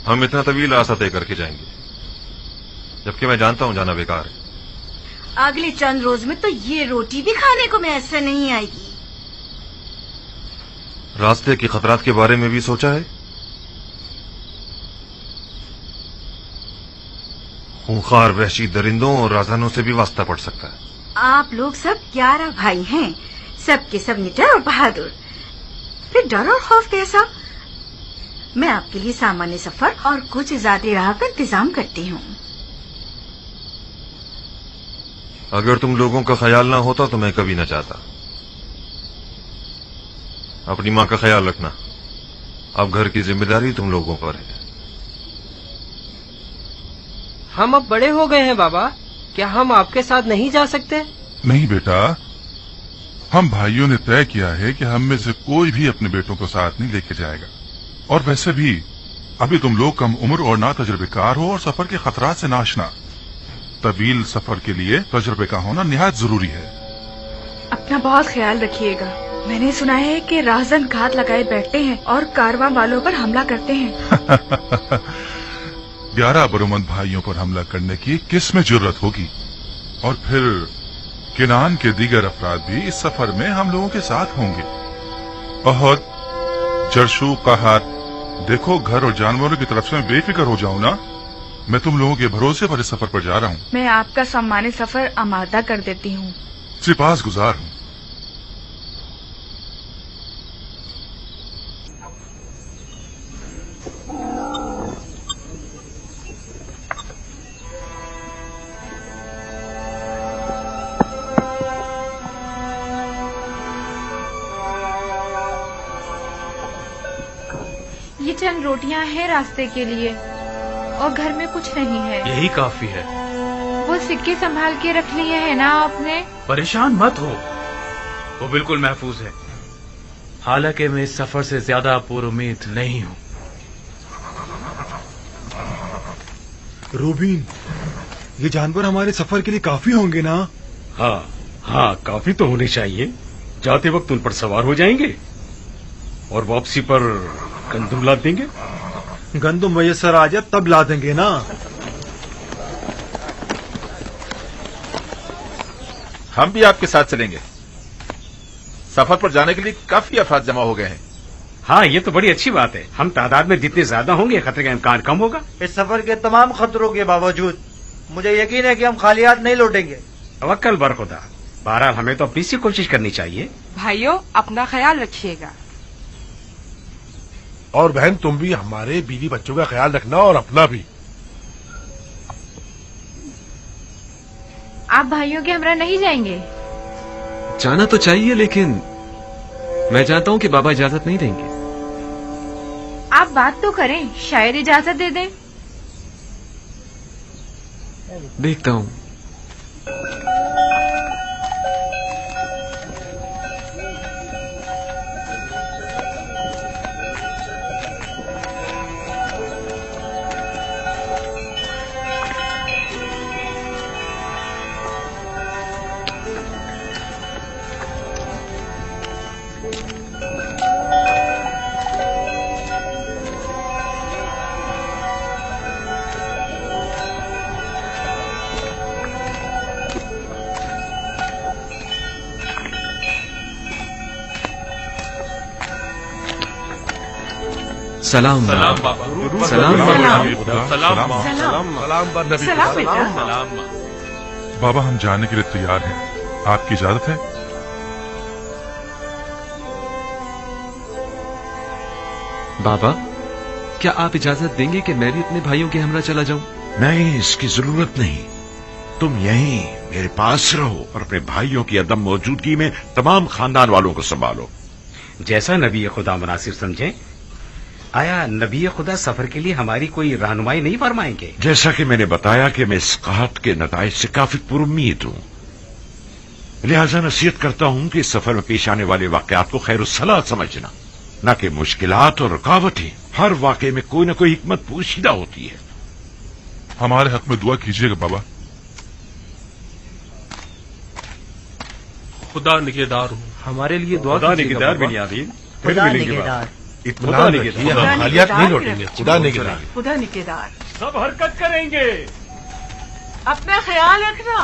हम इतना तवील रास्ता तय करके जाएंगे, जबकि मैं जानता हूं जाना बेकार है। अगले चंद रोज में तो ये रोटी भी खाने को मैसर नहीं आएगी। रास्ते के खतरात के बारे में भी सोचा है? खूंखार वहशी दरिंदों और राजहानों से भी वास्ता पड़ सकता है। आप लोग सब 11 भाई हैं, सब के सब निडर और बहादुर, फिर डर और खौफ कैसा? मैं आपके लिए सामान्य सफर और कुछ ज्यादा राह का इंतजाम करती हूँ। अगर तुम लोगों का ख्याल ना होता तो मैं कभी न चाहता। अपनी माँ का ख्याल रखना। अब घर की जिम्मेदारी तुम लोगों पर है। हम अब बड़े हो गए हैं बाबा, क्या हम आपके साथ नहीं जा सकते? नहीं बेटा, हम भाइयों ने तय किया है कि हम में से कोई भी अपने बेटों को साथ नहीं लेके जाएगा। और वैसे भी अभी तुम लोग कम उम्र और ना तजुर्बेकार हो और सफर के खतरात से नाशना। तवील सफर के लिए तजुर्बे का होना निहायत जरूरी है। अपना बहुत ख्याल रखिएगा। मैंने सुना है कि राहजन घात लगाए बैठते हैं और कारवां वालों पर हमला करते हैं। 11 बरोमंद भाइयों पर हमला करने की किस में जुर्रत होगी? और फिर किनान के दीगर अफराद भी इस सफर में हम लोगों के साथ होंगे। अहद, जरशु, कहत, देखो घर और जानवरों की तरफ से मैं बेफिक्र हो जाऊं ना। मैं तुम लोगों के भरोसे पर इस सफर पर जा रहा हूँ। मैं आपका सम्मानी सफर आमादा कर देती हूँ। सिपास गुजार हूँ। ये चंद रोटियां हैं रास्ते के लिए और घर में कुछ नहीं है। यही काफी है। वो सिक्के संभाल के रख लिए है ना आपने? परेशान मत हो, वो बिल्कुल महफूज है। हालांकि मैं इस सफर से ज्यादा पुरुम्मीद नहीं हूँ। रूबीन, ये जानवर हमारे सफर के लिए काफी होंगे ना? हाँ, काफी तो होने चाहिए। जाते वक्त उन पर सवार हो जाएंगे और वापसी पर गंदुम ला देंगे। गंदुम मैसर आ जाए तब ला देंगे ना। हम भी आपके साथ चलेंगे। सफर पर जाने के लिए काफी अफराद जमा हो गए हैं। हाँ, ये तो बड़ी अच्छी बात है। हम तादाद में जितने ज्यादा होंगे खतरे का इम्कान कम होगा। इस सफर के तमाम खतरों के बावजूद मुझे यकीन है कि हम खाली हाथ नहीं लौटेंगे। तवक्कल बर खुदा। बहरहाल हमें तो अपनी सी कोशिश करनी चाहिए। भाइयों, अपना ख्याल रखिएगा। और बहन, तुम भी हमारे बीवी बच्चों का ख्याल रखना और अपना भी। आप भाइयों के हमरा नहीं जाएंगे? जाना तो चाहिए, लेकिन मैं चाहता हूँ कि बाबा इजाजत नहीं देंगे। आप बात तो करें, शायद इजाजत दे दें। देखता हूँ। सलाम सलाम बाबा। सलाम सलाम बाबा, हम जाने के लिए तैयार हैं। आपकी इजाजत है? बाबा, क्या आप इजाजत देंगे कि मैं भी अपने भाइयों के हमरा चला जाऊं? नहीं, इसकी जरूरत नहीं। तुम यहीं मेरे पास रहो और अपने भाइयों की अदम मौजूदगी में तमाम खानदान वालों को संभालो। जैसा नबी खुदा मुनासिब समझे। आया नबी खुदा सफर के लिए हमारी कोई रहनुमाई नहीं फरमाएंगे? जैसा कि मैंने बताया कि मैं इस कहत के नताइज से काफी पुरुम्मीद हूँ, लिहाजा नसीहत करता हूँ कि इस सफर में पेश आने वाले वाकयात को खैरुस्सलाह समझना, न कि मुश्किलात और रुकावटें। हर वाकये में कोई न कोई हिकमत पोशीदा होती है। हमारे हक में दुआ कीजिएगा बाबा। खुदा निगहदार हूँ। हमारे लिए दुआ खुदा कीजिएगा निगहदार बाबा। बिनियामीन, फिर खुदा मिलेंगे निगहदार। इत्मीनान रखिए, हम खालियात नहीं लौटेंगे। खुदा निगहदार। खुदा निगहदार। सब हरकत करेंगे। अपना ख्याल रखना।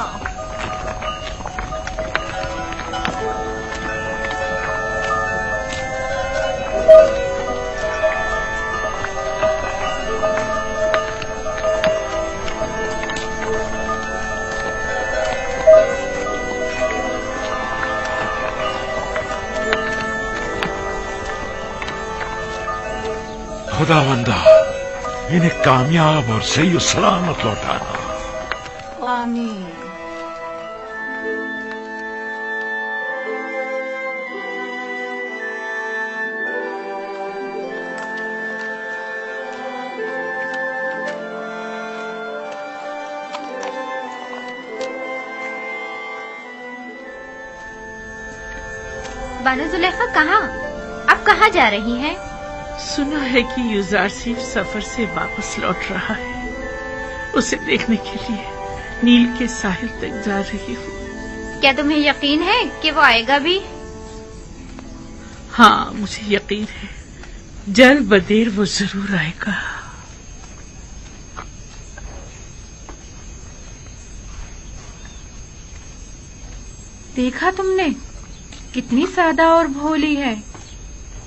खुदावंदा इन्हें कामयाब और सही और सलामत लौटाना। आमीन। बानो जुलेखा कहाँ? अब कहाँ जा रही हैं? सुना है कि युजारसीफ सफर से वापस लौट रहा है। उसे देखने के लिए नील के साहिल तक जा रही हूँ। क्या तुम्हें यकीन है कि वो आएगा भी? हाँ, मुझे यकीन है, जल्द बदेर वो जरूर आएगा। देखा तुमने, कितनी सादा और भोली है।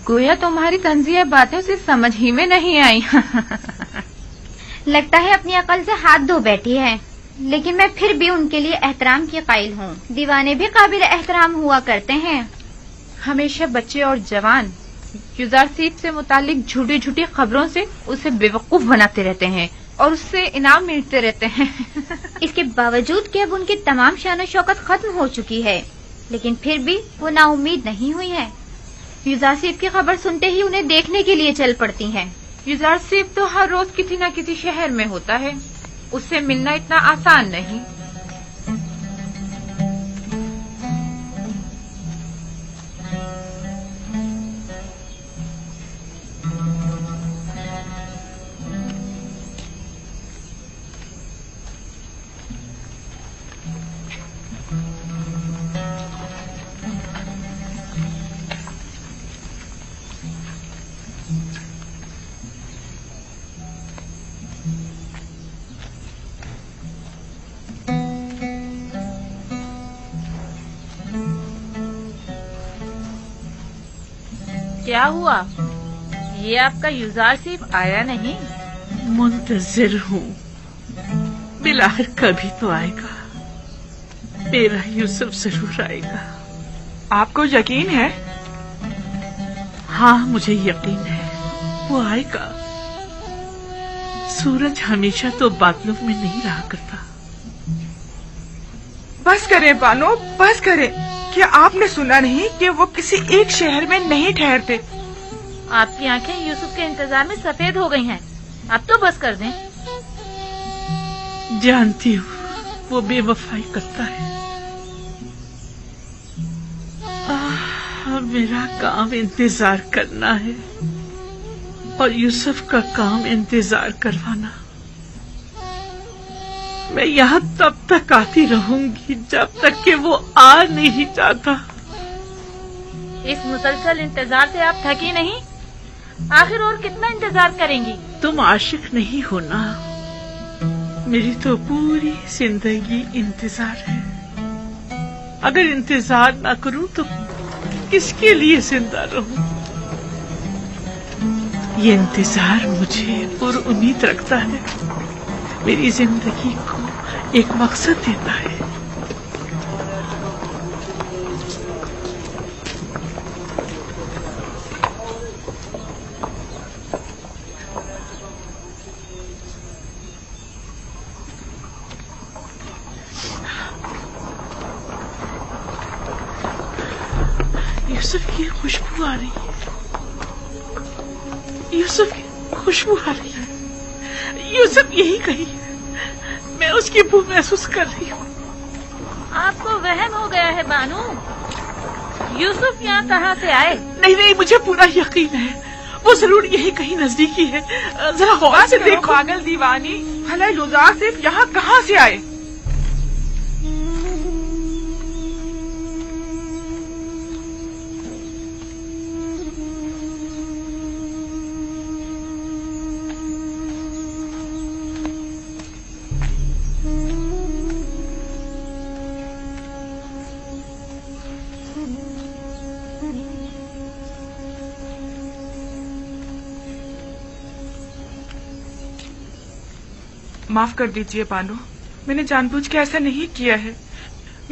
गोया तुम्हारी तंजिया बातें उसे समझ ही में नहीं आई। लगता है अपनी अकल से हाथ धो बैठी है, लेकिन मैं फिर भी उनके लिए एहतराम की कायल हूँ। दीवाने भी काबिल एहतराम हुआ करते हैं। हमेशा बच्चे और जवान युजारसीफ से मुतालिक झूठी झूठी खबरों से उसे बेवकूफ बनाते रहते हैं और उससे इनाम मिलते रहते हैं। इसके बावजूद कि अब उनकी तमाम शान शौकत खत्म हो चुकी है, लेकिन फिर भी वो नाउम्मीद नहीं हुई है। युजारसीफ की खबर सुनते ही उन्हें देखने के लिए चल पड़ती हैं। युजारसीफ तो हर रोज किसी न किसी शहर में होता है, उससे मिलना इतना आसान नहीं। क्या हुआ? ये आपका युजारसीफ आया नहीं? मुंतजिर हूँ, बिलाखिर कभी तो आएगा। मेरा यूसुफ जरूर आएगा। आपको यकीन है? हाँ, मुझे यकीन है, वो आएगा। सूरज हमेशा तो बादलों में नहीं रहा करता। बस करें बानो, बस करें। क्या आपने सुना नहीं कि वो किसी एक शहर में नहीं ठहरते? आपकी आंखें यूसुफ के इंतजार में सफेद हो गई हैं। अब तो बस कर दें। जानती हूँ वो बेवफाई करता है। मेरा काम इंतजार करना है और यूसुफ का काम इंतजार करवाना। मैं यहाँ तब तक आती रहूंगी जब तक कि वो आ नहीं जाता। इस मुसलसल इंतजार से आप थकी नहीं? आखिर और कितना इंतजार करेंगी? तुम आशिक नहीं हो ना? मेरी तो पूरी जिंदगी इंतजार है। अगर इंतजार ना करूं तो किसके लिए जिंदा रहूं? ये इंतजार मुझे पुरउम्मीद रखता है, मेरी जिंदगी को एक मकसद देता है। यूसुफ की खुशबू आ रही है। यूसुफ की खुशबू आ रही है। यूसुफ यही कहीं है। मैं उसकी बू महसूस कर रही हूँ। आपको वहम हो गया है बानू। यूसुफ यहाँ कहाँ से आए? नहीं नहीं, मुझे पूरा यकीन है, वो जरूर यही कहीं नजदीकी है। जरा गौर से देखो। पागल दीवानी, भला युजारसीफ यहाँ कहाँ से आए? माफ कर दीजिए बानो, मैंने जानबूझ के ऐसा नहीं किया है।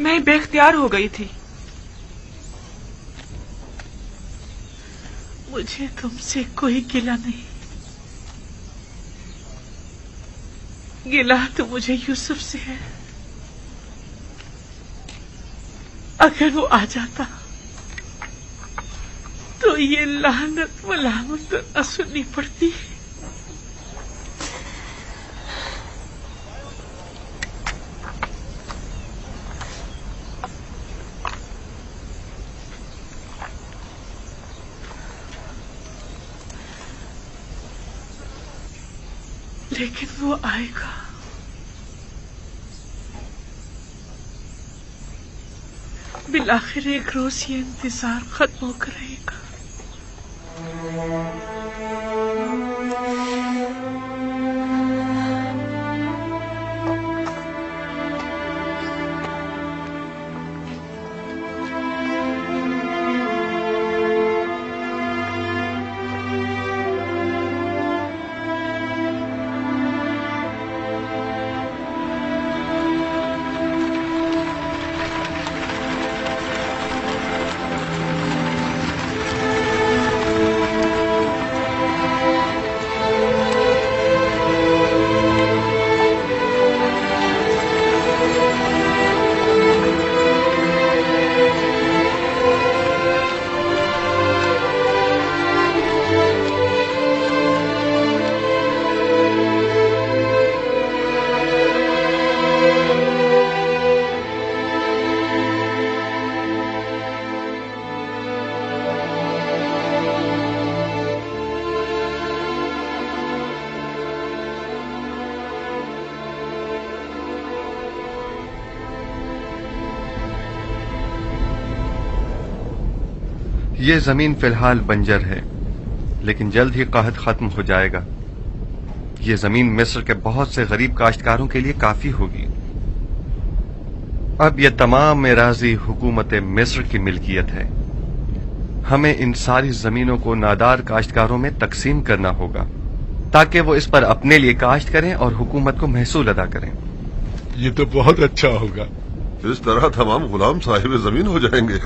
मैं बेख्तियार हो गई थी। मुझे तुमसे कोई गिला नहीं। गिला तो मुझे यूसुफ से है। अगर वो आ जाता तो ये लानत मलामत न सुननी पड़ती। लेकिन वो आएगा। बिलाखिर एक रोज ये इंतजार खत्म होकर रहेगा। ये जमीन फिलहाल बंजर है, लेकिन जल्द ही कहत खत्म हो जाएगा। ये जमीन मिस्र के बहुत से गरीब काश्तकारों के लिए काफी होगी। अब यह तमाम एराजी हुकूमत मिस्र की मिल्कियत है। हमें इन सारी जमीनों को नादार काश्तकारों में तकसीम करना होगा ताकि वो इस पर अपने लिए काश्त करें और हुकूमत को महसूल अदा करें। ये तो बहुत अच्छा होगा। इस तरह तमाम गुलाम साहिब जमीन हो जाएंगे।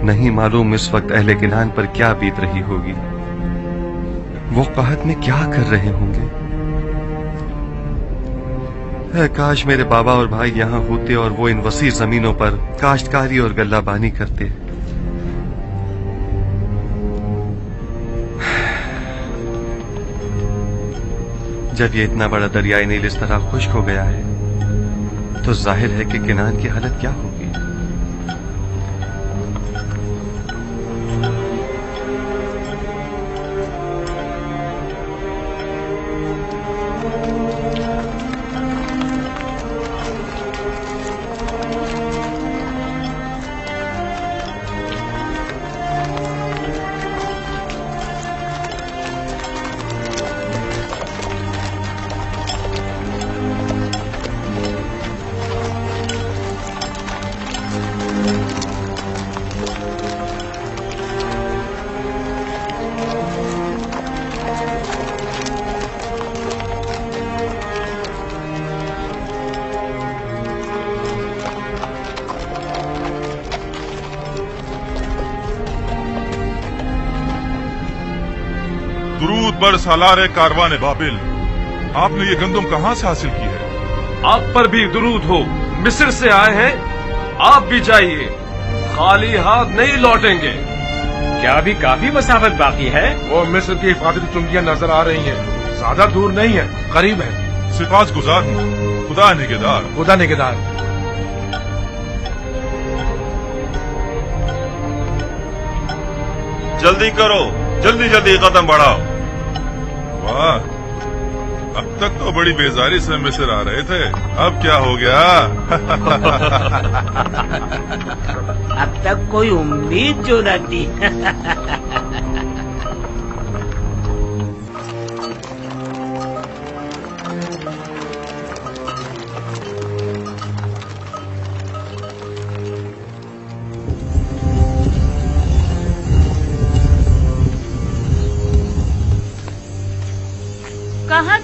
नहीं मालूम इस वक्त अहले किनान पर क्या बीत रही होगी। वो कहत में क्या कर रहे होंगे। काश मेरे बाबा और भाई यहाँ होते और वो इन वसी जमीनों पर काश्तकारी और गल्लाबानी करते। जब ये इतना बड़ा दरियाई नील इस तरह खुश्क हो गया है तो जाहिर है कि किनान की हालत क्या होगी। दुरूद बर सालारे कारवाने बाबिल, आपने ये गंदम कहाँ से हासिल की है? आप पर भी दुरूद हो। मिस्र से आए हैं, आप भी जाइए, खाली हाथ नहीं लौटेंगे। क्या अभी काफी मसाफत बाकी है? वो मिस्र की हिफाजती चुंगियां नजर आ रही हैं। ज्यादा दूर नहीं है, करीब है। सिफात गुजार हूँ, खुदा निगहदार। खुदा निगहदार। जल्दी करो, जल्दी जल्दी कदम बढ़ाओ। वाह, अब तक तो बड़ी बेजारी से मिस्र आ रहे थे, अब क्या हो गया? अब तक कोई उम्मीद जो न थी।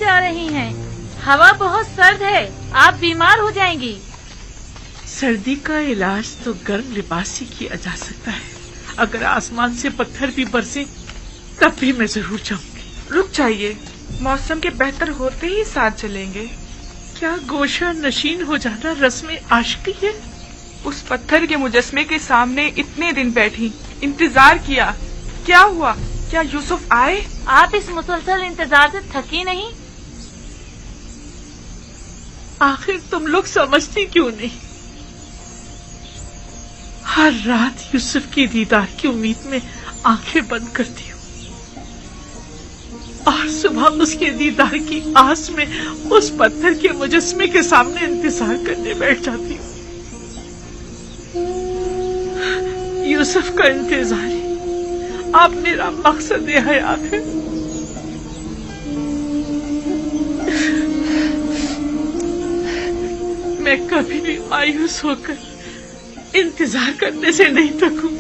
जा रही हैं। हवा बहुत सर्द है, आप बीमार हो जाएंगी। सर्दी का इलाज तो गर्म लिबास ही किया जा सकता है। अगर आसमान से पत्थर भी बरसे तब भी मैं जरूर जाऊंगी। रुक जाइए, मौसम के बेहतर होते ही साथ चलेंगे। क्या गोशा नशीन हो जाना रस्म आशिकी है? उस पत्थर के मुजस्मे के सामने इतने दिन बैठी, इंतजार किया, क्या हुआ? क्या यूसुफ आए? आप इस मुसलसल इंतजार से थकी नहीं? आखिर तुम लोग समझती क्यों नहीं? हर रात यूसुफ की दीदार की उम्मीद में आंखें बंद करती हूँ और सुबह उसके दीदार की आस में उस पत्थर के मुजस्मे के सामने इंतजार करने बैठ जाती हूँ। यूसुफ का इंतजार ही अब मेरा मकसद हयात है। मैं कभी भी मायूस होकर इंतजार करने से नहीं थकूं।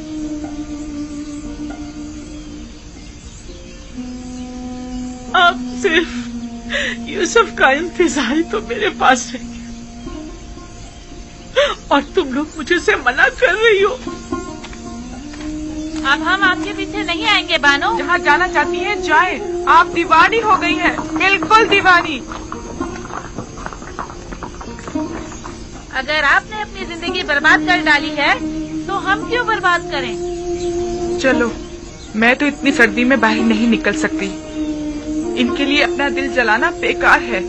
अब सिर्फ यूसुफ का इंतजार ही तो मेरे पास रह गया और तुम लोग मुझे से मना कर रही हो। अब हम आपके पीछे नहीं आएंगे बानो। जहाँ जाना चाहती हैं जाएं। आप दीवानी हो गई हैं, बिल्कुल दीवानी। अगर आपने अपनी जिंदगी बर्बाद कर डाली है तो हम क्यों बर्बाद करें? चलो, मैं तो इतनी सर्दी में बाहर नहीं निकल सकती। इनके लिए अपना दिल जलाना बेकार है।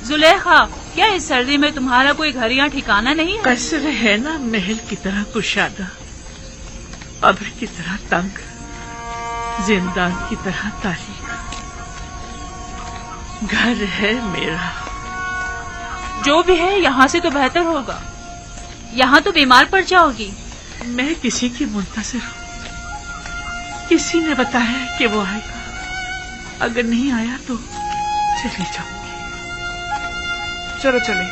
जुलेखा, क्या इस सर्दी में तुम्हारा कोई घर या ठिकाना नहीं है? कसर है ना, महल की तरह कुशादा, कब्र की तरह तंग, जिंदान की तरह तारीख। घर है मेरा। जो भी है यहाँ से तो बेहतर होगा। यहाँ तो बीमार पड़ जाओगी। मैं किसी की मुंतज़िर हूँ। किसी ने बताया कि वो आएगा। अगर नहीं आया तो चली जाऊंगी। चलो चले।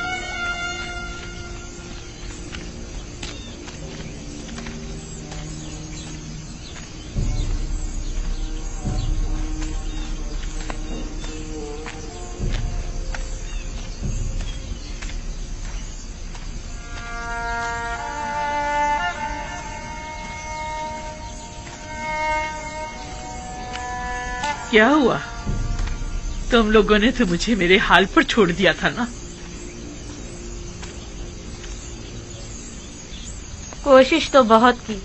क्या हुआ? तुम लोगों ने तो मुझे मेरे हाल पर छोड़ दिया था ना। कोशिश तो बहुत की,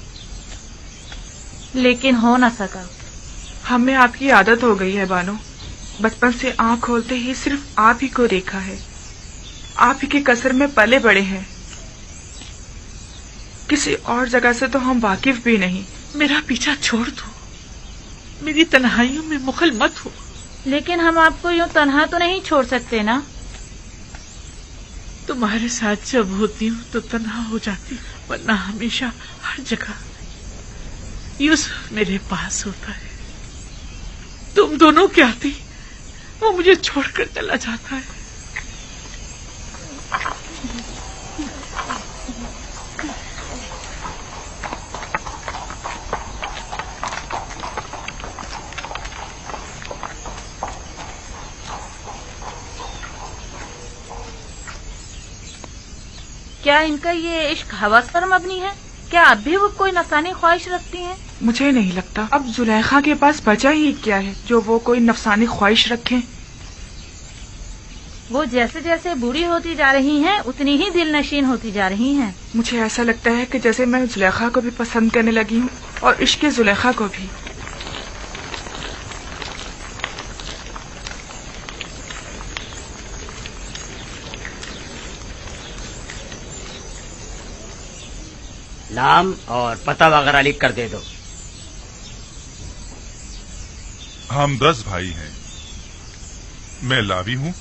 लेकिन हो ना सका। हमें आपकी आदत हो गई है बानो। बचपन से आँख खोलते ही सिर्फ आप ही को देखा है। आप ही के कसर में पले बड़े हैं। किसी और जगह से तो हम वाकिफ भी नहीं। मेरा पीछा छोड़ दो। मेरी तन्हाइयों में मुखल मत हो। लेकिन हम आपको यूं तन्हा तो नहीं छोड़ सकते ना। तुम्हारे साथ जब होती हूँ तो तन्हा हो जाती, वरना हमेशा हर जगह यूसुफ मेरे पास होता है। तुम दोनों क्या आती, वो मुझे छोड़कर चला जाता है। क्या इनका ये इश्क हवस पर मबनी है? क्या अब भी वो कोई नफसानी ख्वाहिश रखती हैं? मुझे नहीं लगता। अब जुलेखा के पास बचा ही क्या है जो वो कोई नफसानी ख्वाहिश रखें। वो जैसे जैसे बूढ़ी होती जा रही हैं, उतनी ही दिल नशीन होती जा रही हैं। मुझे ऐसा लगता है कि जैसे मैं जुलेखा को भी पसंद करने लगी हूँ और इश्क जुलेखा को भी। नाम और पता वगैरह लिख कर दे दो। हम 10 भाई हैं। मैं लावी हूं,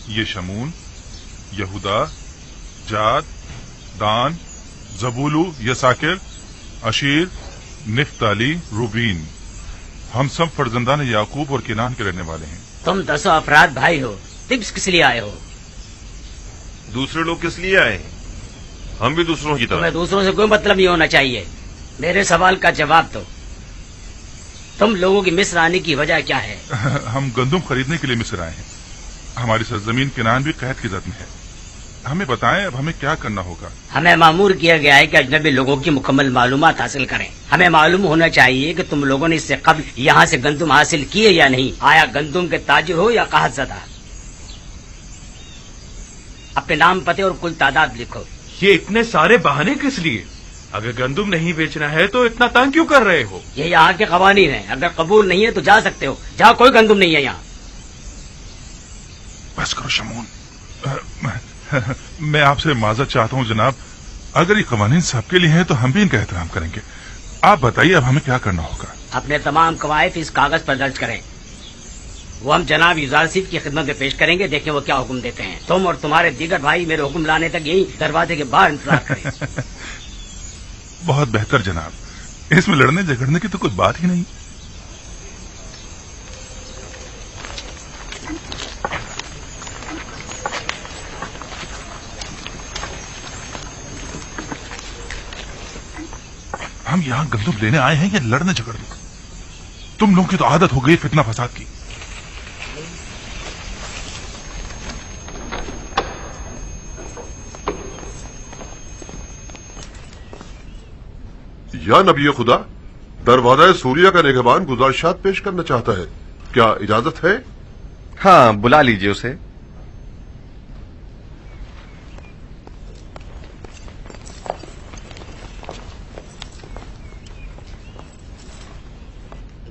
ये शमून, यहूदा, जाद, दान, जबूलू, यसाकिर, अशीर, निफ्ताली, रूबीन। हम सब फर्जंदान याकूब और किनान के रहने वाले हैं। तुम 10 अफराद भाई हो, टिप्स किस लिए आए हो? दूसरे लोग किस लिए आए हैं? हम भी दूसरों की तरह। तुम्हें दूसरों से कोई मतलब नहीं होना चाहिए। मेरे सवाल का जवाब दो। तुम लोगों की मिस्र आने की वजह क्या है? हम गंदुम खरीदने के लिए मिस्र आए हैं। हमारी सरजमीन किनान भी कैद की जद में है। हमें बताएं अब हमें क्या करना होगा। हमें मामूर किया गया है कि अजनबी लोगों की मुकम्मल मालूमात हासिल करें। हमें मालूम होना चाहिए कि तुम लोगों ने इससे कबल यहाँ से गंदुम हासिल किए या नहीं। आया गंदुम के ताजिर हो या काहतज़दा। अपने नाम, पते और कुल तादाद लिखो। ये इतने सारे बहाने किस लिए? अगर गंदुम नहीं बेचना है तो इतना तंग क्यों कर रहे हो? ये यहाँ के कवानीन है। अगर कबूल नहीं है तो जा सकते हो। जहाँ कोई गंदुम नहीं है यहाँ। बस करो शमून। मैं आपसे माजरत चाहता हूँ जनाब। अगर ये कवानीन सबके लिए हैं तो हम भी इनका एहतराम करेंगे। आप बताइए अब हमें क्या करना होगा। अपने तमाम कवायद इस कागज पर दर्ज करें। वो हम जनाब यूजारसीफ की खिदमत में पेश करेंगे। देखें वो क्या हुक्म देते हैं। तुम और तुम्हारे दीगर भाई मेरे हुक्म लाने तक यही दरवाजे के बाहर इंतजार करें। बहुत बेहतर जनाब। इसमें लड़ने झगड़ने की तो कोई बात ही नहीं। हम यहाँ गंदुम लेने आए हैं या लड़ने झगड़ने? तुम लोगों की तो आदत हो गई फितना फसाद की। या नबी खुदा, दरवाजा सूरिया का निगहबान गुजारिशात पेश करना चाहता है। क्या इजाजत है? हाँ, बुला लीजिए उसे।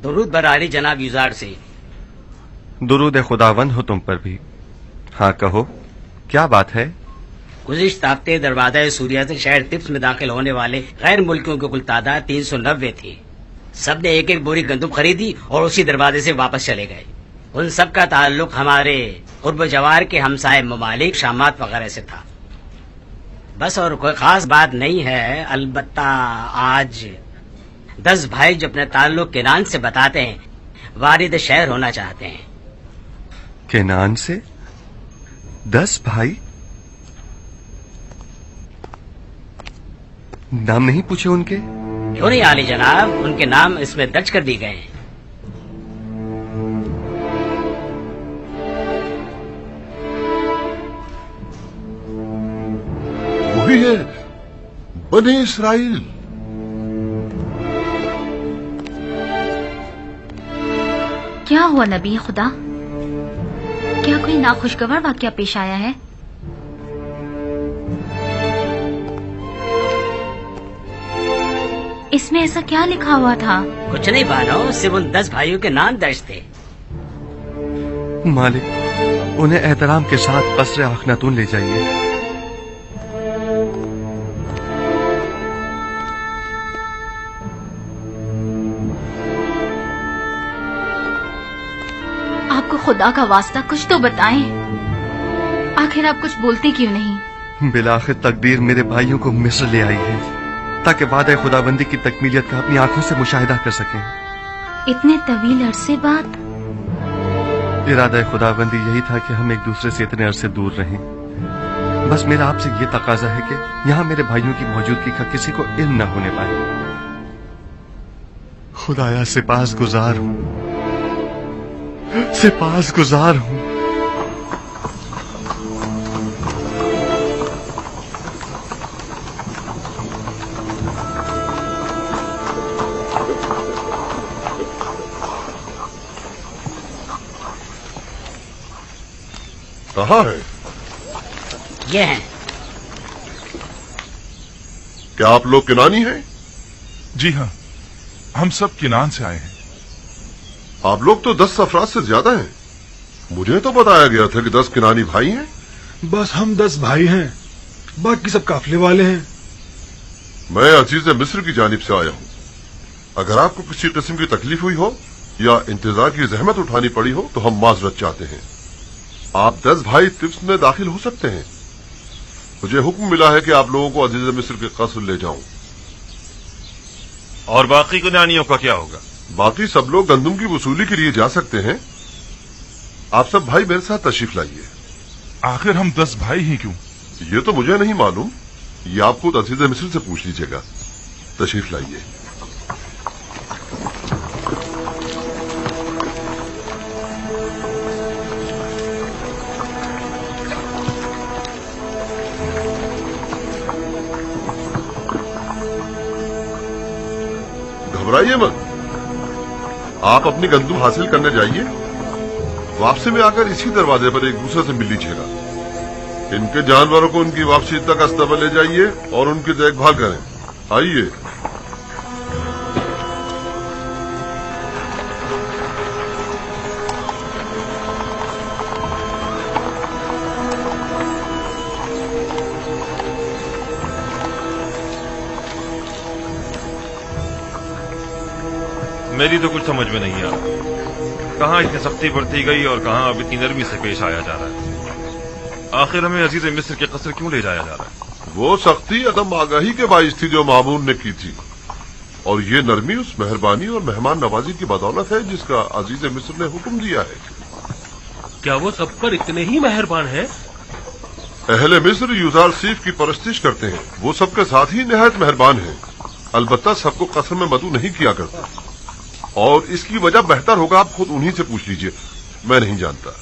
दुरूद बरारी जनाब यूजार से। दुरूद खुदावंद हो तुम पर भी। हाँ कहो, क्या बात है? गुज़िश्ता हफ्ते दरवाजा सूरिया से शहर तिब्स में दाखिल होने वाले गैर मुल्कियों की कुल तादाद 390 थी। सबने एक एक बोरी गंदुम खरीदी और उसी दरवाजे से वापस चले गए। उन सब का ताल्लुक हमारे कुर्ब जवार के हमसाए ममालिक शामात वगैरह से था। बस और कोई खास बात नहीं है। अलबत्ता आज 10 भाई जो अपने ताल्लुक किनान से बताते हैं वारिद शहर होना चाहते हैं। किनान से 10 भाई? नाम नहीं पूछे उनके? क्यों नहीं आली जनाब, उनके नाम इसमें दर्ज कर दिए गए हैं। वही है, बने इसराइल। क्या हुआ नबी खुदा? क्या कोई नाखुशगवार वाकया पेश आया है? इसमें ऐसा क्या लिखा हुआ था? कुछ नहीं बानो, सिर्फ उन 10 भाइयों के नाम दर्ज थे। मालिक, उन्हें एहतराम के साथ कसरे आखनातून ले जाइए। आपको खुदा का वास्ता कुछ तो बताएं। आखिर आप कुछ बोलते क्यों नहीं? बिलाखिर तकदीर मेरे भाइयों को मिस्र ले आई है ताकि वादा खुदाबंदी की तकमीलियत का अपनी आंखों से मुशाहिदा कर सकें। इतने तवील अरसे बाद? इरादा खुदाबंदी यही था कि हम एक दूसरे से इतने अरसे दूर रहें। बस मेरा आपसे ये तकाजा है कि यहाँ मेरे भाइयों की मौजूदगी का किसी को इल्म न होने पाए। खुदाया सिपासगुजार हूँ, सिपासगुजार हूँ। कहाँ है? ये हैं। क्या आप लोग किनानी हैं? जी हाँ, हम सब किनान से आए हैं। आप लोग तो 10 अफराद से ज्यादा हैं। मुझे तो बताया गया था कि 10 किनानी भाई हैं। बस हम 10 भाई हैं, बाकी सब काफिले वाले हैं। मैं अजीज मिस्र की जानिब से आया हूँ। अगर आपको किसी किस्म की तकलीफ हुई हो या इंतजार की जहमत उठानी पड़ी हो तो हम माजरत चाहते हैं। आप 10 भाई तिब्स में दाखिल हो सकते हैं। मुझे हुक्म मिला है कि आप लोगों को अजीज मिस्र के कस्र ले जाऊं। और बाकी कुनानियों का क्या होगा? बाकी सब लोग गंदुम की वसूली के लिए जा सकते हैं। आप सब भाई मेरे साथ तशरीफ लाइए। आखिर हम 10 भाई ही क्यों? ये तो मुझे नहीं मालूम, ये आप खुद अजीज मिस्र से पूछ लीजिएगा। तशरीफ लाइए। घबराइए मत, आप अपनी गंदुम हासिल करने जाइए। वापसी में आकर इसी दरवाजे पर एक दूसरे से मिल लीजिएगा। इनके जानवरों को उनकी वापसी तक अस्तबल ले जाइए और उनकी देखभाल करें। आइए। मेरी तो कुछ समझ में नहीं आ रहा, कहाँ इतनी सख्ती बरती गई और कहाँ अब इतनी नरमी से पेश आया जा रहा है। आखिर हमें अजीज मिस्र के कस्र क्यों ले जाया जा रहा है? वो सख्ती अदम आगाही के बाइस थी जो मामून ने की थी, और ये नरमी उस मेहरबानी और मेहमान नवाजी की बदौलत है जिसका अजीज मिस्र ने हुक्म दिया है। क्या वो सब पर इतने ही मेहरबान हैं? अहले मिस्र यूजार सीफ की परस्तिश करते हैं। वो सबके साथ ही निहायत मेहरबान हैं। अलबत्ता सबको कस्र में मदू नहीं किया करता, और इसकी वजह बेहतर होगा आप खुद उन्हीं से पूछ लीजिए। मैं नहीं जानता।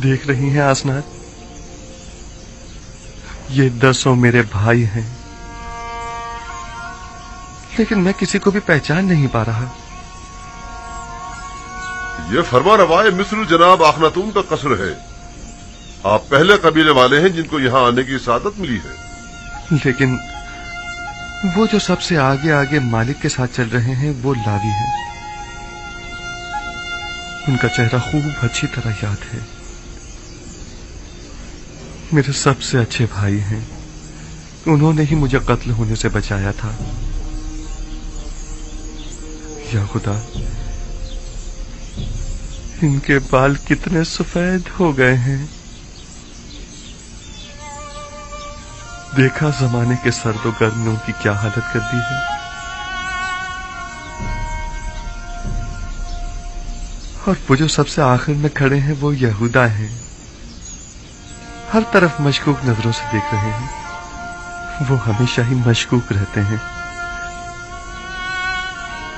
देख रही हैं आसनाद, ये 10 मेरे भाई हैं, लेकिन मैं किसी को भी पहचान नहीं पा रहा। ये फरमा रवाए मिस्र जनाब आखनातून का कस्र है। आप पहले कबीले वाले हैं जिनको यहाँ आने की सादत मिली है। लेकिन वो जो सबसे आगे आगे मालिक के साथ चल रहे हैं वो लावी हैं। उनका चेहरा खूब अच्छी तरह याद है। मेरे सबसे अच्छे भाई हैं। उन्होंने ही मुझे कत्ल होने से बचाया था। या खुदा, इनके बाल कितने सफेद हो गए हैं। देखा जमाने के सर्द गर्म ने उनकी क्या हालत कर दी है। और वो जो सबसे आखिर में खड़े हैं वो यहूदा हैं। हर तरफ मशकूक नजरों से देख रहे हैं। वो हमेशा ही मशकूक रहते हैं।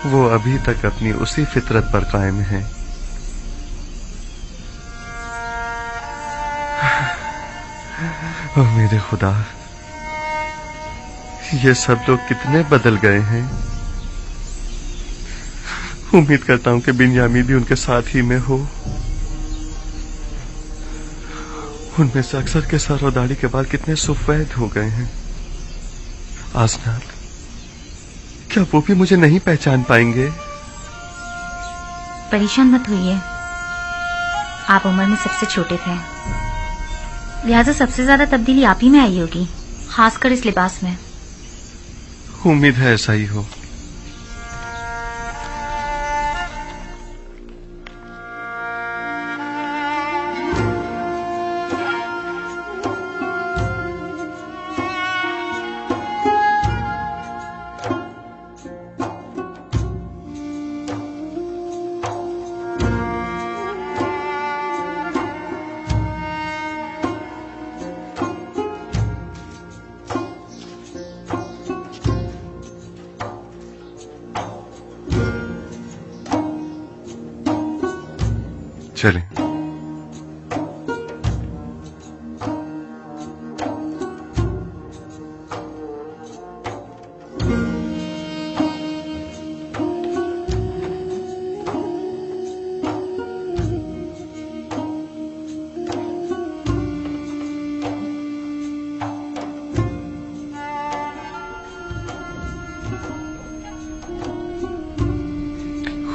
वो अभी तक अपनी उसी फितरत पर कायम हैं। ओ मेरे खुदा, ये सब लोग कितने बदल गए हैं। उम्मीद करता हूं कि बिन्यामीन भी उनके साथ ही में हो। उनमें से अक्सर के सर और दाढ़ी के बाल कितने सफेद हो गए हैं। आसनाद, क्या वो भी मुझे नहीं पहचान पाएंगे? परेशान मत होइए, आप उम्र में सबसे छोटे थे, लिहाजा सबसे ज्यादा तब्दीली आप ही में आई होगी, खासकर इस लिबास में। उम्मीद है ऐसा ही हो। चलें।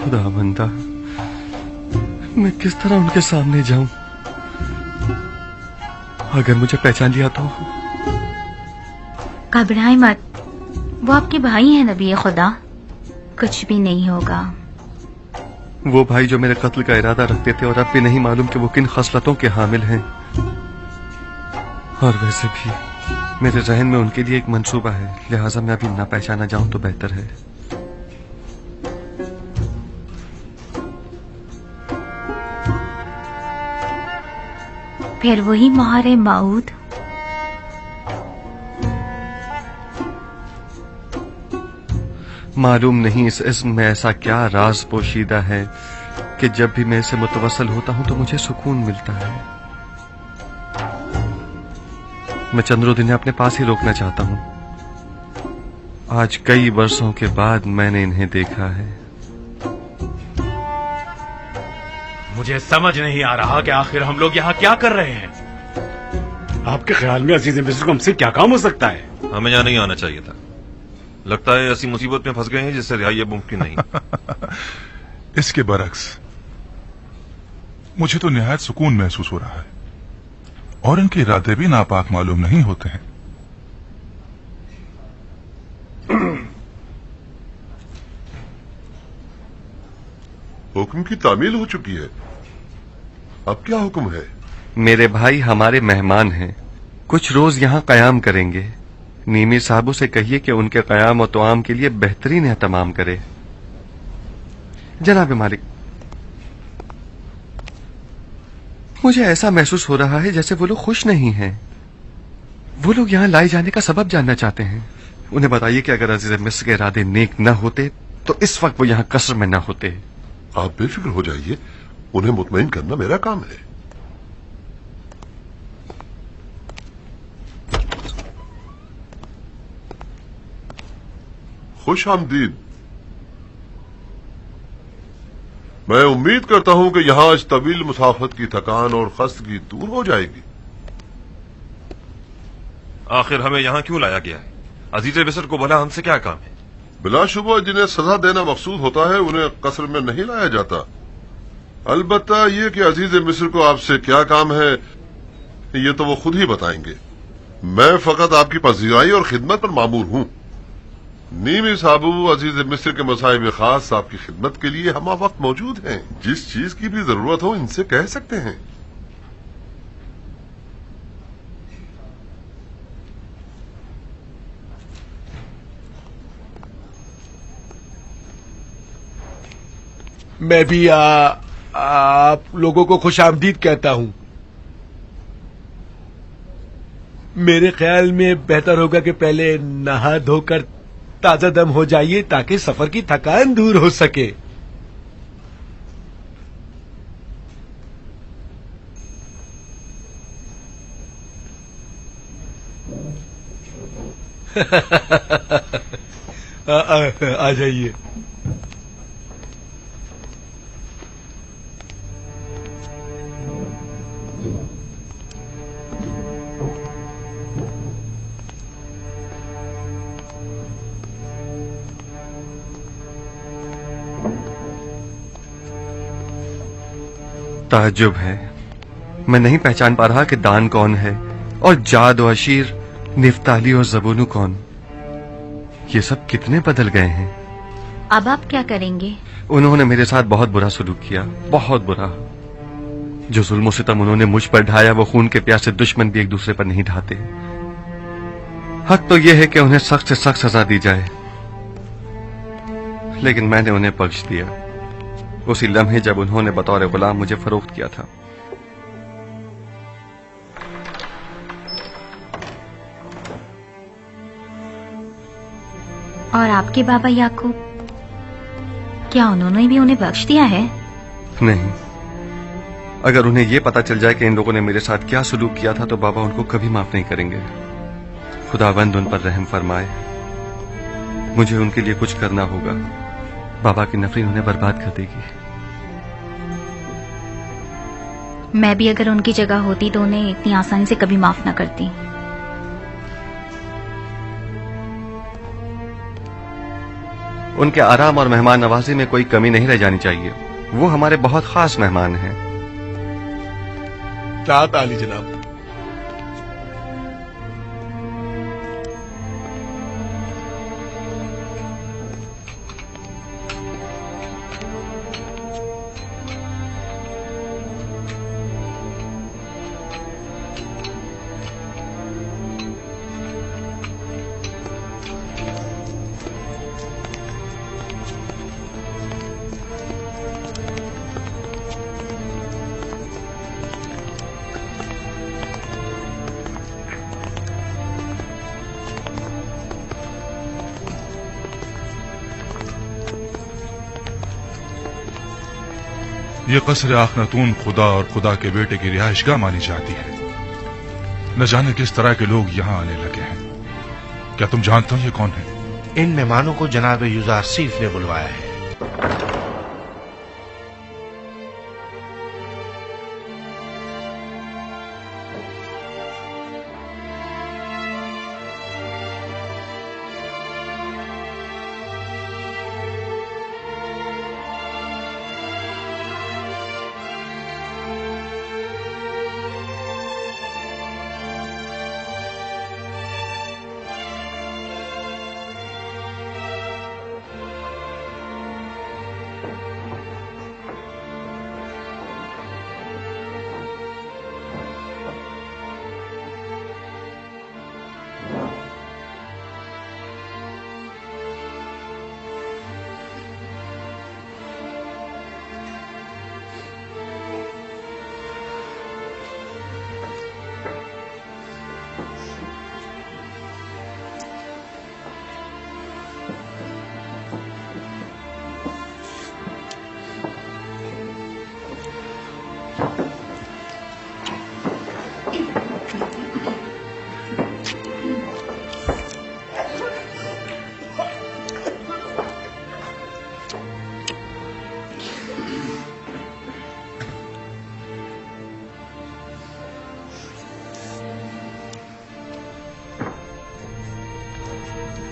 खुदावंदा, मैं किस तरह उनके सामने जाऊं? अगर मुझे पहचान लिया तो? घबराए मत, वो आपके भाई हैं नबी खुदा, कुछ भी नहीं होगा। वो भाई जो मेरे कत्ल का इरादा रखते थे और अब भी नहीं मालूम कि वो किन खसलतों के हामिल हैं। और वैसे भी मेरे जहन में उनके लिए एक मंसूबा है, लिहाजा मैं अभी ना पहचाना जाऊं तो बेहतर है। फिर वही मोहर माऊद। मालूम नहीं इस इस्म में ऐसा क्या राज पोशीदा है कि जब भी मैं इसे मुतवस्सल होता हूं तो मुझे सुकून मिलता है। मैं चंद्रोद इन्हें अपने पास ही रोकना चाहता हूं। आज कई वर्षों के बाद मैंने इन्हें देखा है। मुझे समझ नहीं आ रहा कि आखिर हम लोग यहाँ क्या कर रहे हैं। आपके ख्याल में अजीज मिस्र को हमसे क्या काम हो सकता है? हमें यहाँ नहीं आना चाहिए था। लगता है ऐसी मुसीबत में फंस गए हैं जिससे रिहाई अब मुमकिन नहीं। इसके बरक्स मुझे तो निहायत सुकून महसूस हो रहा है और इनके इरादे भी नापाक मालूम नहीं होते हैं। हुक्म की तामील हो चुकी है, अब क्या हुक्म है? मेरे भाई हमारे मेहमान हैं, कुछ रोज यहाँ कयाम करेंगे। नीमी साहबों से कहिए कि उनके कयाम और तोआम के लिए बेहतरीन एहतमाम करे। जनाब मालिक, मुझे ऐसा महसूस हो रहा है जैसे वो लोग खुश नहीं हैं। वो लोग यहाँ लाए जाने का सबब जानना चाहते हैं। उन्हें बताइए कि अगर अजीज मिस्र के इरादे नेक न होते तो इस वक्त वो यहाँ कसर में न होते। आप बेफिक्र हो जाइए, उन्हें मुतमईन करना मेरा काम है। खुश आमदीद। मैं उम्मीद करता हूं कि यहां इस तवील मुसाफत की थकान और खस्तगी दूर हो जाएगी। आखिर हमें यहाँ क्यों लाया गया है? अजीज मिस्र को भला हमसे क्या काम है? बिलाशुबा जिन्हें सजा देना मकसूद होता है उन्हें कसर में नहीं लाया जाता। अलबत्ता ये कि अजीज मिस्र को आपसे क्या काम है ये तो वो खुद ही बताएंगे। मैं फकत आपकी पजीराई और खिदमत पर मामूर हूं। नीमी साबू अजीज मिस्र के मसाइब खास आपकी खिदमत के लिए हम वक्त मौजूद हैं। जिस चीज की भी जरूरत हो इनसे कह सकते हैं। मैं भी आप लोगों को खुश आमदीद कहता हूं। मेरे ख्याल में बेहतर होगा कि पहले नहा धोकर ताजा दम हो जाइए ताकि सफर की थकान दूर हो सके। आ जाइए। ताज्जुब है, मैं नहीं पहचान पा रहा कि दान कौन है और जाद और अशीर, निफ्ताली और जबूनू कौन। ये सब कितने बदल गए हैं। अब आप क्या करेंगे? उन्होंने मेरे साथ बहुत बुरा सलूक किया, बहुत बुरा। जो जुल्म सितम उन्होंने मुझ पर ढाया वो खून के प्यासे दुश्मन भी एक दूसरे पर नहीं ढाते। हक तो यह है कि उन्हें सख्त से सख्त सजा दी जाए, लेकिन मैंने उन्हें बख्श दिया उसी लम्हे जब उन्होंने बतौर गुलाम मुझे फरोख्त किया था। और आपके बाबा याकूब, क्या उन्होंने भी उन्हें बख्श दिया है? नहीं, अगर उन्हें यह पता चल जाए कि इन लोगों ने मेरे साथ क्या सलूक किया था तो बाबा उनको कभी माफ नहीं करेंगे। खुदावंद उन पर रहम फरमाए। मुझे उनके लिए कुछ करना होगा। बाबा की नफरत उन्हें बर्बाद कर देगी। मैं भी अगर उनकी जगह होती तो उन्हें इतनी आसानी से कभी माफ न करती। उनके आराम और मेहमान नवाजी में कोई कमी नहीं रह जानी चाहिए। वो हमारे बहुत खास मेहमान हैं। तात आली जनाब। ये कसर आखनतून खुदा और खुदा के बेटे की रिहाइशगाह मानी जाती है। न जाने किस तरह के लोग यहाँ आने लगे हैं। क्या तुम जानते हो ये कौन है? इन मेहमानों को जनाब युजारसीफ ने बुलवाया है।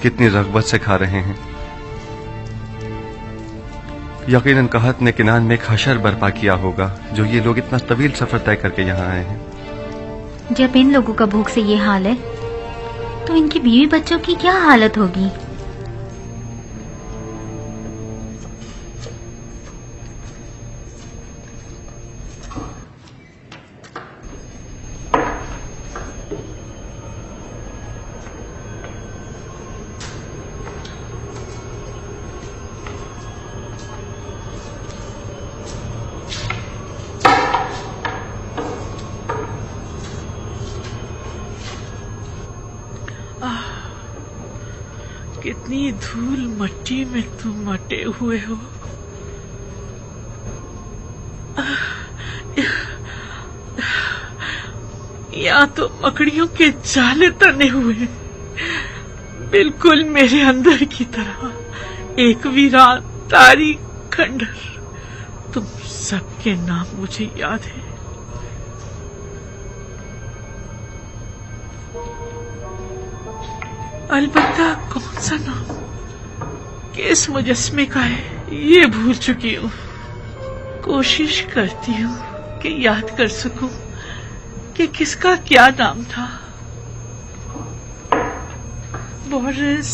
कितनी रग़बत से खा रहे हैं। यकीनन कहत ने किनान में एक हशर बर्पा किया होगा जो ये लोग इतना तवील सफर तय करके यहाँ आए हैं। जब इन लोगों का भूख से ये हाल है तो इनकी बीवी बच्चों की क्या हालत होगी। कितनी धूल मट्टी में तुम मटे हुए हो। यहाँ तो मकड़ियों के जाले तने हुए, बिल्कुल मेरे अंदर की तरह एक वीरान तारीख खंडर। तुम सबके नाम मुझे याद है। अलबत्ता कौन सा नाम किस मुजस्मे का है ये भूल चुकी हूँ। कोशिश करती हूँ कि याद कर सकूं कि किसका क्या नाम था। बोरिस,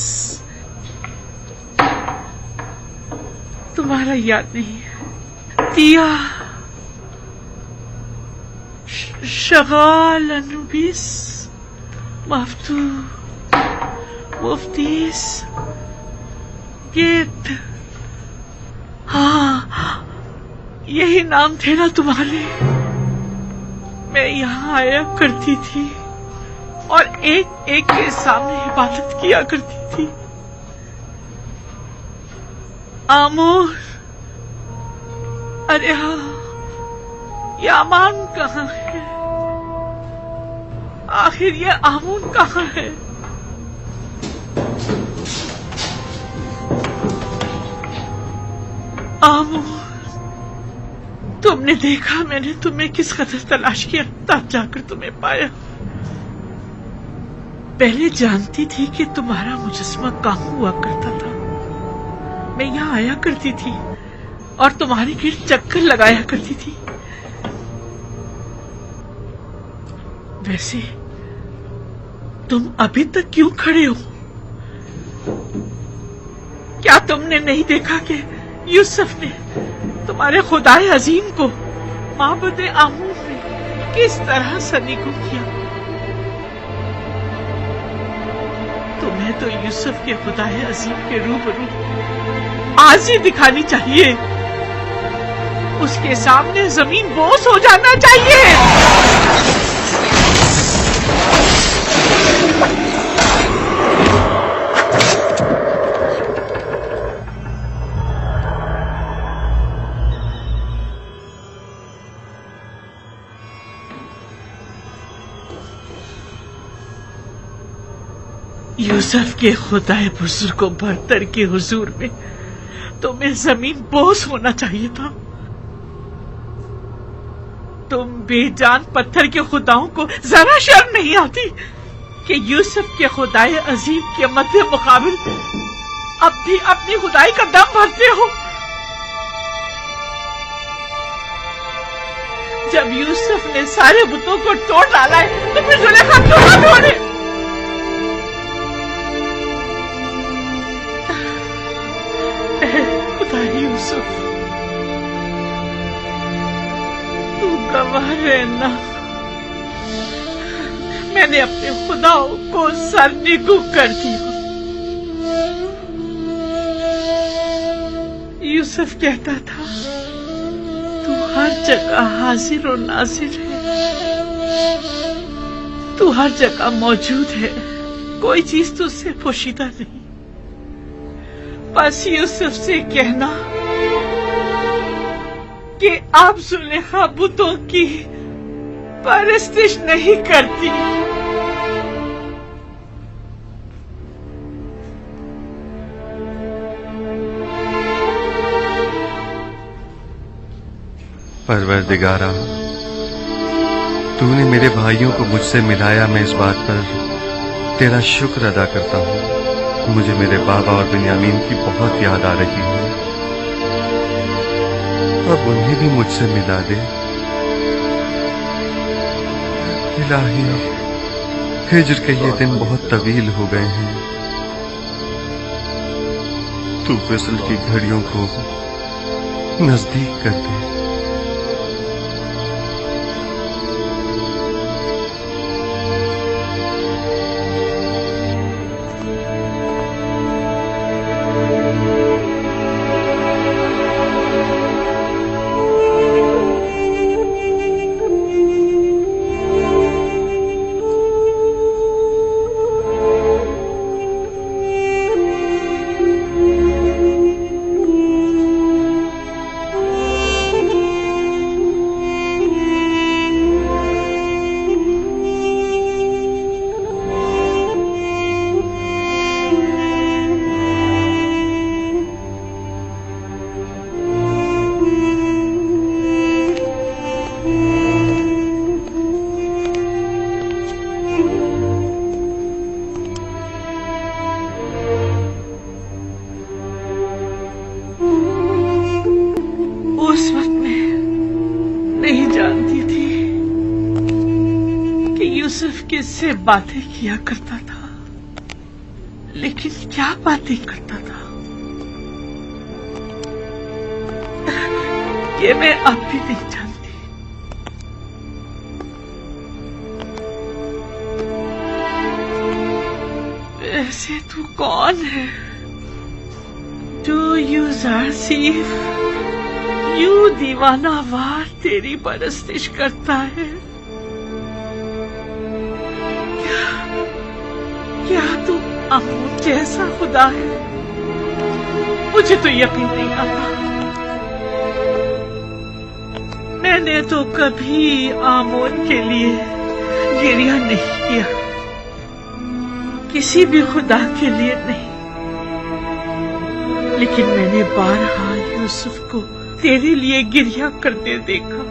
तुम्हारा याद नहीं है। तिया, शगाल, अनुबिस, मफ्तू, मुफ्तीस, गेट। हाँ, यही नाम थे ना तुम्हारे। मैं यहाँ आया करती थी और एक एक के सामने इबादत किया करती थी। आमोर, अरे हाँ, ये अमान कहाँ है? आखिर ये आमून कहाँ है? आमोर, तुमने देखा मैंने तुम्हें किस कदर तलाश किया, तब जाकर तुम्हें पाया। पहले जानती थी कि तुम्हारा मुजस्मा कहाँ हुआ करता था, मैं यहाँ आया करती थी और तुम्हारे गिर्द चक्कर लगाया करती थी। वैसे तुम अभी तक क्यों खड़े हो? क्या तुमने नहीं देखा कि यूसुफ ने तुम्हारे खुदाए अजीम को माबुद आमून में किस तरह सलीको किया? तुम्हें तो यूसुफ के खुदाए अजीम के रूबरू आज ही दिखानी चाहिए। उसके सामने जमीन बोस हो जाना चाहिए। यूसुफ के खुदाए बुजुर्गों बरतर के हुजूर में तुम्हें जमीन बोस होना चाहिए था। तुम बेजान पत्थर के खुदाओं को जरा शर्म नहीं आती कि यूसुफ के खुदाए अजीम के मध्य मुकाबिल अब भी अपनी खुदाई का दम भरते हो। जब यूसुफ ने सारे बुतों को तोड़ डाला है तो फिर जुलेखा क्यों ना तोड़े? खुदा यूसुफ, तू गवाह रहना, मैंने अपने खुदाओं को सरनिगू कर दिया। यूसुफ कहता था तू हर जगह हाजिर और नाजिर है, तू हर जगह मौजूद है, कोई चीज तुझसे पोशीदा नहीं। बस यूसुफ से कहना कि आप जुलेखा बुतों की परस्तिश नहीं करती। परवरदिगारा, तूने मेरे भाइयों को मुझसे मिलाया, मैं इस बात पर तेरा शुक्र अदा करता हूँ। मुझे मेरे बाबा और बिन्यामीन की बहुत याद आ रही है। अब उन्हें भी मुझसे मिला दे। इलाही, हिज्र के ये दिन बहुत तवील हो गए हैं। तू विसल की घड़ियों को नजदीक कर दे। किससे बातें किया करता था, लेकिन क्या बातें करता था ये मैं अब भी नहीं जानती। वैसे तू कौन है जो यूसुफ यूं दीवानावार तेरी परस्तिश करता है? क्या तू आमून जैसा खुदा है? मुझे तो यकीन नहीं आता। मैंने तो कभी आमून के लिए गिरिया नहीं किया, किसी भी खुदा के लिए नहीं, लेकिन मैंने बारहा यूसुफ को तेरे लिए गिरिया करते देखा।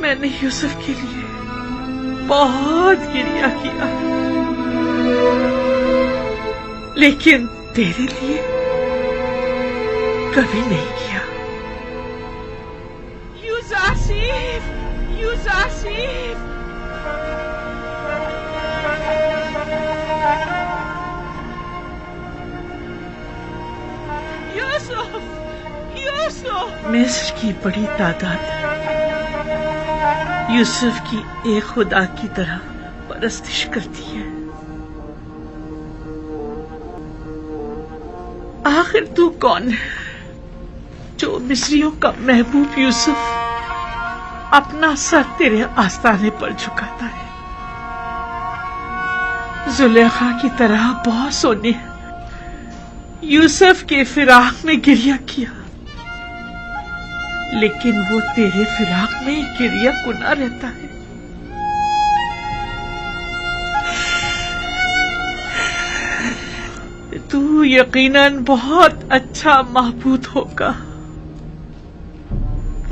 मैंने यूसुफ के लिए बहुत गिरिया किया, लेकिन तेरे लिए कभी नहीं किया। यूजासिफ, यूजासिफ, यूसुफ, यूसुफ। मिस्र की बड़ी तादाद यूसुफ की एक खुदा की तरह परस्तिश करती है। आखिर तू कौन है जो मिस्रियों का महबूब यूसुफ अपना सर तेरे आस्ताने पर झुकाता है? जुलेखा की तरह बॉसों ने यूसुफ के फिराक में गिरिया किया, लेकिन वो तेरे फिराक में गिरिया कुना रहता है। तू यकीनन बहुत अच्छा महबूद होगा,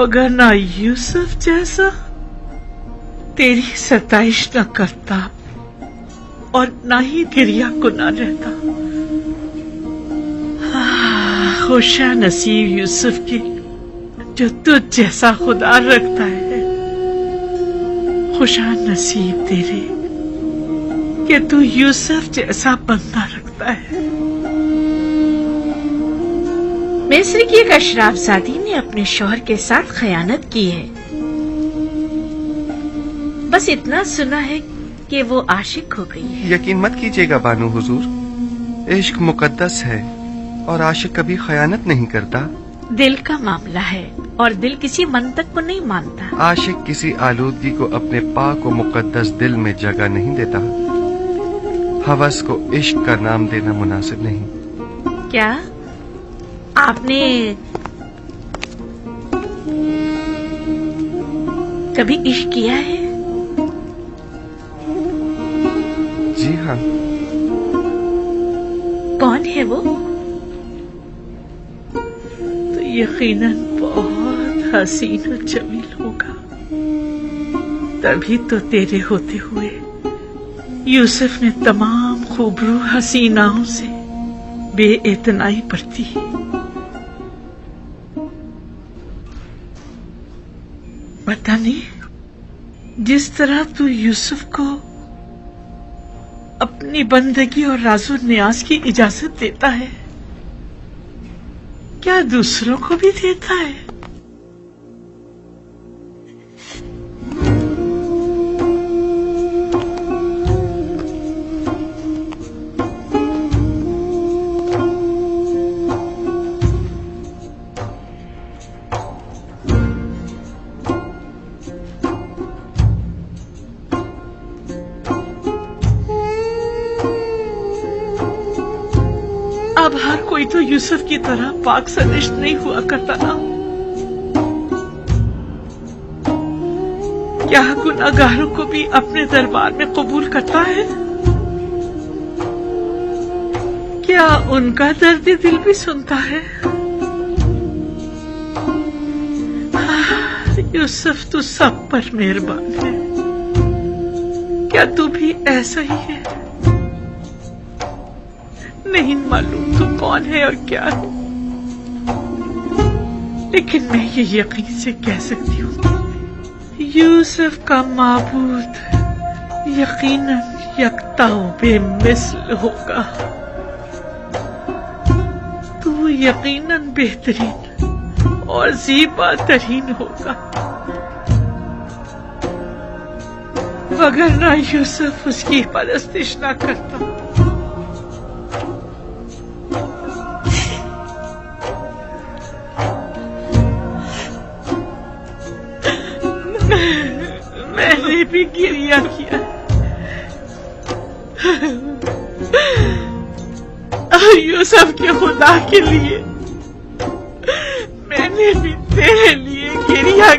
मगर ना यूसुफ जैसा तेरी सताइश न करता और ना ही गिरिया कुना रहता। खुशा नसीब यूसुफ की जो तुझ जैसा खुदा रखता है। खुशा नसीब तेरे कि तू यूसुफ जैसा बंदा रखता है। मिस्र की एक अशराफजादी ने अपने शौहर के साथ खयानत की है। बस इतना सुना है कि वो आशिक हो गई है। यकीन मत कीजिएगा बानू हुजूर, इश्क मुकद्दस है और आशिक कभी खयानत नहीं करता। दिल का मामला है और दिल किसी मंतक को नहीं मानता। आशिक किसी आलूदगी को अपने पाक और मुकद्दस दिल में जगह नहीं देता। हवस को इश्क का नाम देना मुनासिब नहीं। क्या आपने कभी इश्क किया है? जी हाँ। कौन है वो? तो यकीनन बहुत हसीन और जमील होगा। तभी तो तेरे होते हुए यूसुफ ने तमाम खूबरू हसीनाओं से बेइतनाई बरती। पता नहीं जिस तरह तू यूसुफ को अपनी बंदगी और राजो न्याज की इजाजत देता है, क्या दूसरों को भी देता है? अब हर कोई तो यूसुफ की तरह पाक सनिष्ठ नहीं हुआ करता ना। क्या गुनाहगारों को भी अपने दरबार में कबूल करता है? क्या उनका दर्द दिल भी सुनता है? यूसुफ तू सब पर मेहरबान है। क्या तू भी ऐसा ही है? नहीं मालूम तू कौन है और क्या है, लेकिन मैं ये यकीन से कह सकती हूँ यूसुफ का माबूद यकीनन यकता बेमिसल होगा। तू यकीनन बेहतरीन और ज़ीबा तरीन होगा, वगरना यूसुफ उसकी परस्तिश ना करता। मैंने भी गिरिया किया यूसुफ के खुदा के लिए। मैंने भी तेरे लिए गिरिया